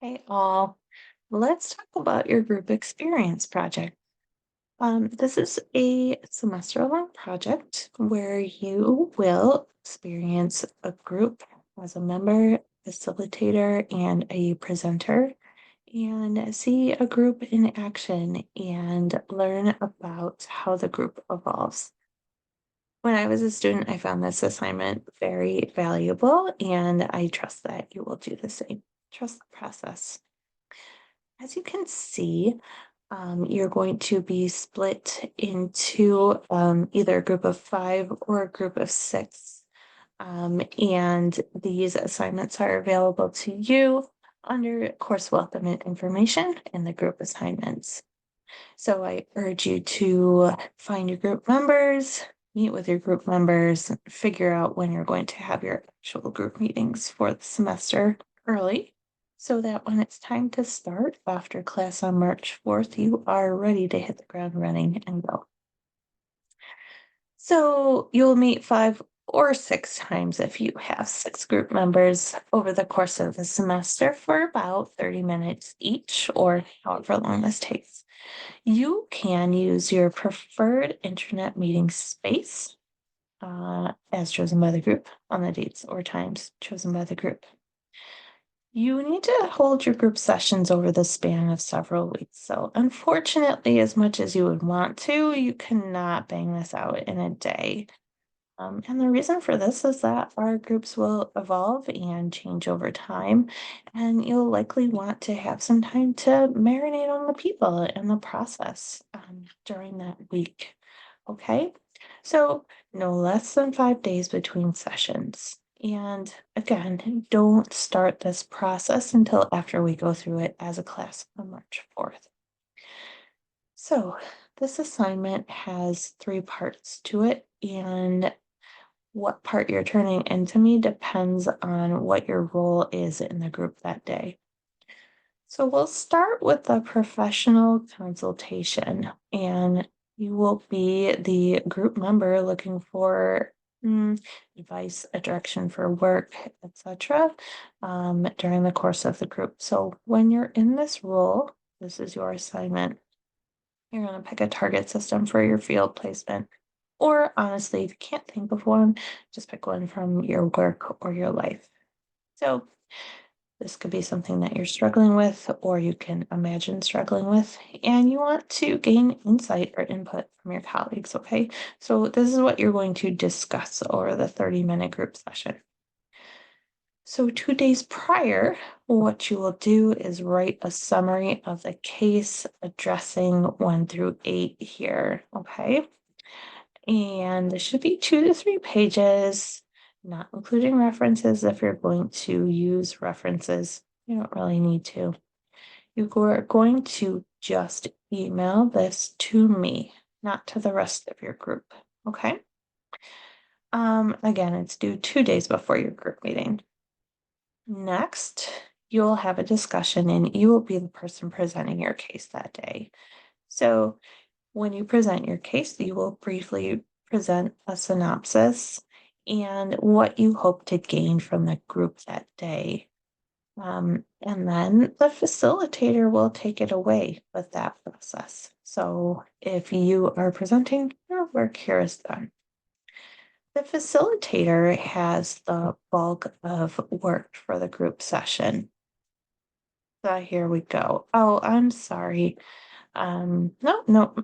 Hey all, let's talk about your group experience project. This is a semester-long project where you will experience a group as a member, facilitator, and a presenter, and see a group in action and learn about how the group evolves. When I was a student, I found this assignment very valuable, and I trust that you will do the same. Trust the process. As you can see, you're going to be split into either a group of five or a group of six. And these assignments are available to you under course welcome and information in the group assignments. So I urge you to find your group members, meet with your group members, figure out when you're going to have your actual group meetings for the semester early so that when it's time to start after class on March 4th, you are ready to hit the ground running and go. So you'll meet five or six times if you have six group members over the course of the semester for about 30 minutes each, or however long this takes. You can use your preferred internet meeting space as chosen by the group on the dates or times chosen by the group. You need to hold your group sessions over the span of several weeks. So, unfortunately, as much as you would want to, you cannot bang this out in a day. And the reason for this is that our groups will evolve and change over time, and you'll likely want to have some time to marinate on the people and the process during that week. Okay, so no less than 5 days between sessions. And again, don't start this process until after we go through it as a class on March 4th. So, this assignment has three parts to it, and what part you're turning into me depends on what your role is in the group that day. So we'll start with the professional consultation, and you will be the group member looking for advice, a direction for work, etc., during the course of the group. So when you're in this role, this is your assignment. You're going to pick a target system for your field placement. Or honestly, if you can't think of one, just pick one from your work or your life. So this could be something that you're struggling with, or you can imagine struggling with, and you want to gain insight or input from your colleagues. Okay. So this is what you're going to discuss over the 30-minute group session. So 2 days prior, what you will do is write a summary of the case addressing 1 through 8 here. Okay. And it should be 2 to 3 pages, not including references. If you're going to use references, you don't really need to. You are going to just email this to me, not to the rest of your group. Okay. Again, it's due 2 days before your group meeting. Next, you'll have a discussion and you will be the person presenting your case that day. So when you present your case, you will briefly present a synopsis and what you hope to gain from the group that day. And then the facilitator will take it away with that process. So if you are presenting, your work here is done. The facilitator has the bulk of work for the group session. So here we go. Oh, I'm sorry. No,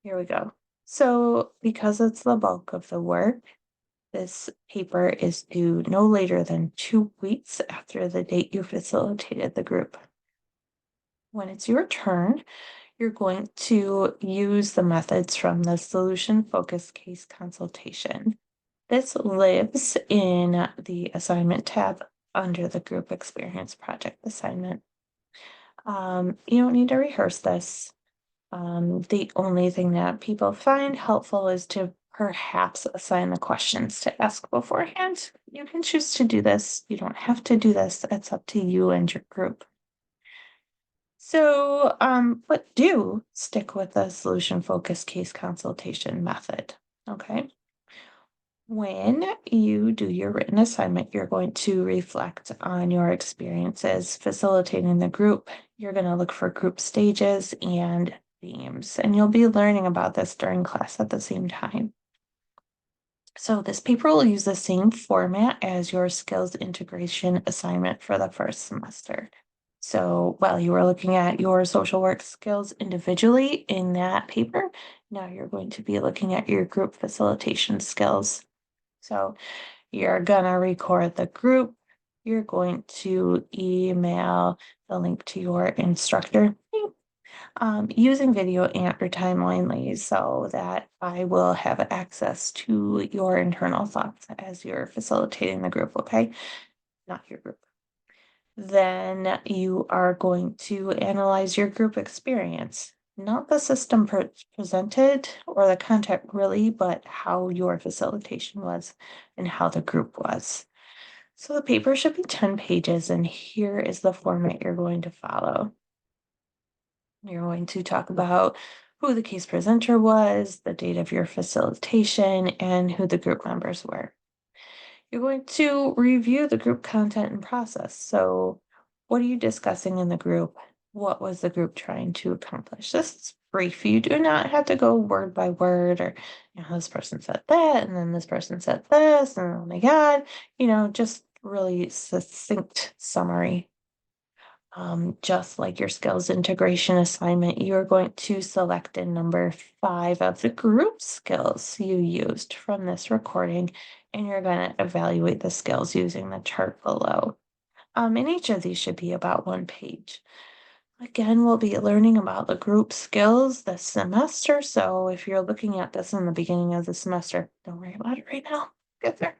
here we go. So because it's the bulk of the work, this paper is due no later than 2 weeks after the date you facilitated the group. When it's your turn, you're going to use the methods from the solution focused case consultation. This lives in the assignment tab under the group experience project assignment. You don't need to rehearse this. The only thing that people find helpful is to perhaps assign the questions to ask beforehand. You can choose to do this. You don't have to do this. It's up to you and your group. So, but do stick with the solution focused case consultation method. Okay. When you do your written assignment, you're going to reflect on your experiences facilitating the group. You're going to look for group stages and themes, and you'll be learning about this during class at the same time. So this paper will use the same format as your skills integration assignment for the first semester. So while you were looking at your social work skills individually in that paper, now you're going to be looking at your group facilitation skills. So you're gonna record the group. You're going to email the link to your instructor using video and/or timelinely so that I will have access to your internal thoughts as you're facilitating the group, okay? Not your group. Then you are going to analyze your group experience, not the system presented or the content really, but how your facilitation was and how the group was. So the paper should be 10 pages, and here is the format you're going to follow. You're going to talk about who the case presenter was, the date of your facilitation, and who the group members were. You're going to review the group content and process. So, what are you discussing in the group? What was the group trying to accomplish? This is brief. You do not have to go word by word or, this person said that, and then this person said this, and oh my God, just really succinct summary. Just like your skills integration assignment, you're going to select in number 5 of the group skills you used from this recording, and you're going to evaluate the skills using the chart below. And each of these should be about 1 page. Again, we'll be learning about the group skills this semester. So if you're looking at this in the beginning of the semester, don't worry about it right now. Get there.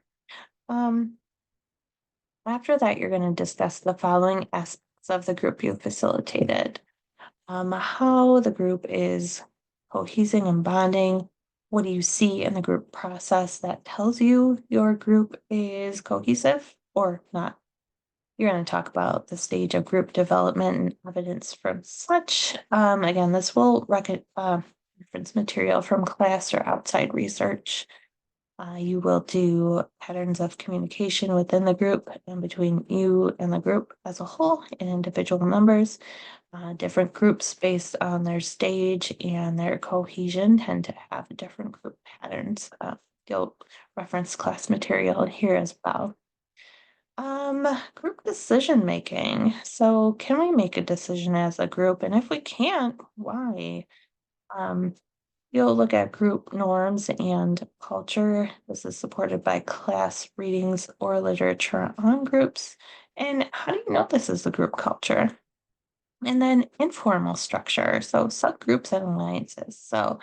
After that, you're going to discuss the following aspects of the group you facilitated. How the group is cohesing and bonding. What do you see in the group process that tells you your group is cohesive or not? You're going to talk about the stage of group development and evidence from such. Again, this will reference material from class or outside research. You will do patterns of communication within the group and between you and the group as a whole and individual members. Different groups based on their stage and their cohesion tend to have different group patterns. You'll reference class material here as well. Group decision making. So can we make a decision as a group? And if we can't, why? You'll look at group norms and culture. This is supported by class readings or literature on groups. And how do you know this is the group culture? And then informal structure. So subgroups and alliances. So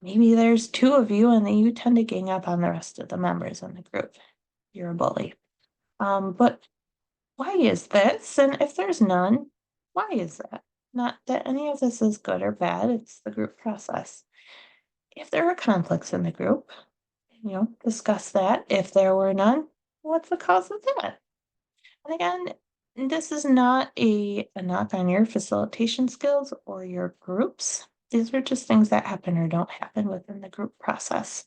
maybe there's 2 of you and then you tend to gang up on the rest of the members in the group. You're a bully. But why is this? And if there's none, why is that? Not that any of this is good or bad, it's the group process. If there are conflicts in the group, discuss that. If there were none, what's the cause of that? And again, this is not a knock on your facilitation skills or your groups. These are just things that happen or don't happen within the group process.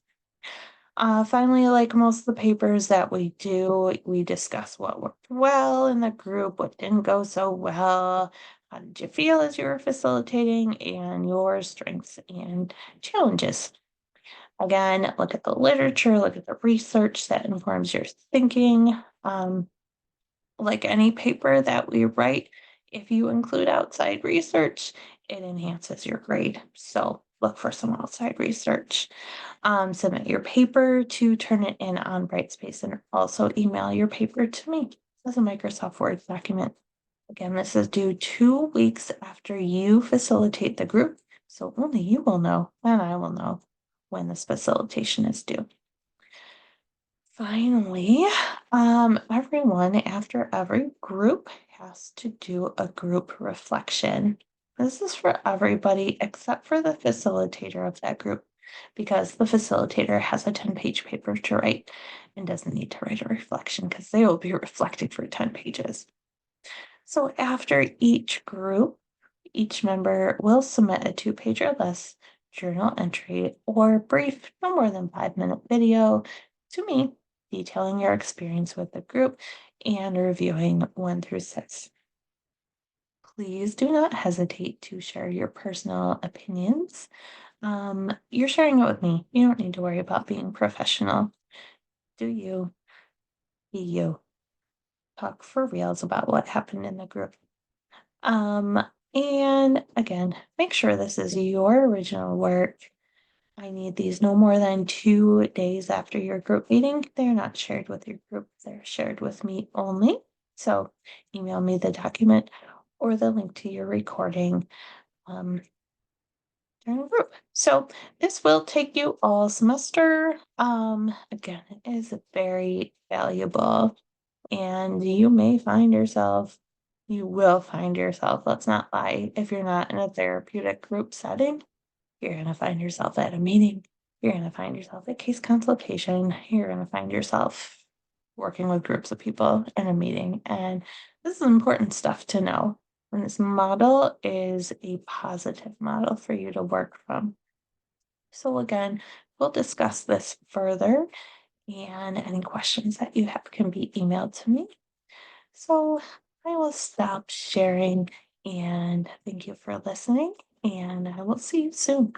Finally, like most of the papers that we do, we discuss what worked well in the group, what didn't go so well. How did you feel as you were facilitating, and your strengths and challenges? Again, look at the literature, look at the research that informs your thinking. Like any paper that we write, if you include outside research, it enhances your grade. So look for some outside research. Submit your paper to Turnitin on Brightspace and also email your paper to me as a Microsoft Word document. Again, this is due 2 weeks after you facilitate the group, so only you will know and I will know when this facilitation is due. Finally, everyone after every group has to do a group reflection. This is for everybody except for the facilitator of that group, because the facilitator has a 10-page paper to write and doesn't need to write a reflection because they will be reflecting for 10 pages. So after each group, each member will submit a 2-page or less journal entry or brief, no more than 5-minute video to me, detailing your experience with the group and reviewing 1 through 6. Please do not hesitate to share your personal opinions. You're sharing it with me. You don't need to worry about being professional. Do you? Be you. Talk for reals about what happened in the group. Um, and again, make sure this is your original work. I need these no more than 2 days after your group meeting. They're not shared with your group, they're shared with me only. So email me the document or the link to your recording during the group. So this will take you all semester. Again, it is very valuable, and you will find yourself, let's not lie, if you're not in a therapeutic group setting, you're gonna find yourself at a meeting, you're gonna find yourself at case consultation, you're gonna find yourself working with groups of people in a meeting. And this is important stuff to know. And this model is a positive model for you to work from. So again, we'll discuss this further, and any questions that you have can be emailed to me. So I will stop sharing, and thank you for listening, and I will see you soon.